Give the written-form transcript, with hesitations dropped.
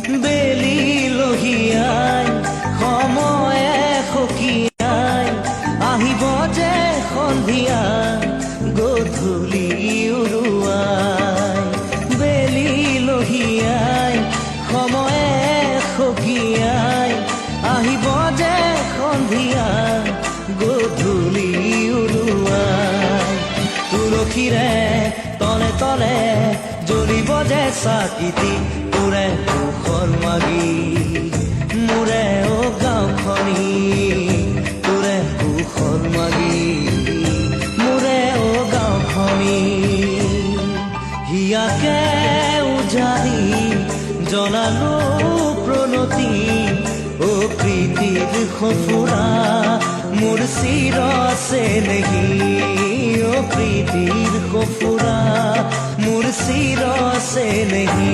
বেলি লহিয়াই সময়ে সকিয়াই আহিব যে সন্ধিয়া গধূলি উৰুৱাই বেলি লহিয়াই সময়ে সকিয়াই আহিব যে সন্ধিয়া গধূলি উৰুৱাই তুলসীৰে তলে তলে জ্বলিব যে চাকিটি তোৰে সুখৰ মাগি মোৰে অ গাঁওখনি তোৰে সুখৰ মাগি মোৰে অ গাঁওখনি হিয়াকে উজাৰি জনালো প্ৰণতি অ প্ৰীতিৰ সফুৰা মোৰ চিৰ চেনেহী অ প্ৰীতিৰ সফুৰা মোৰ চিৰ চেনেহী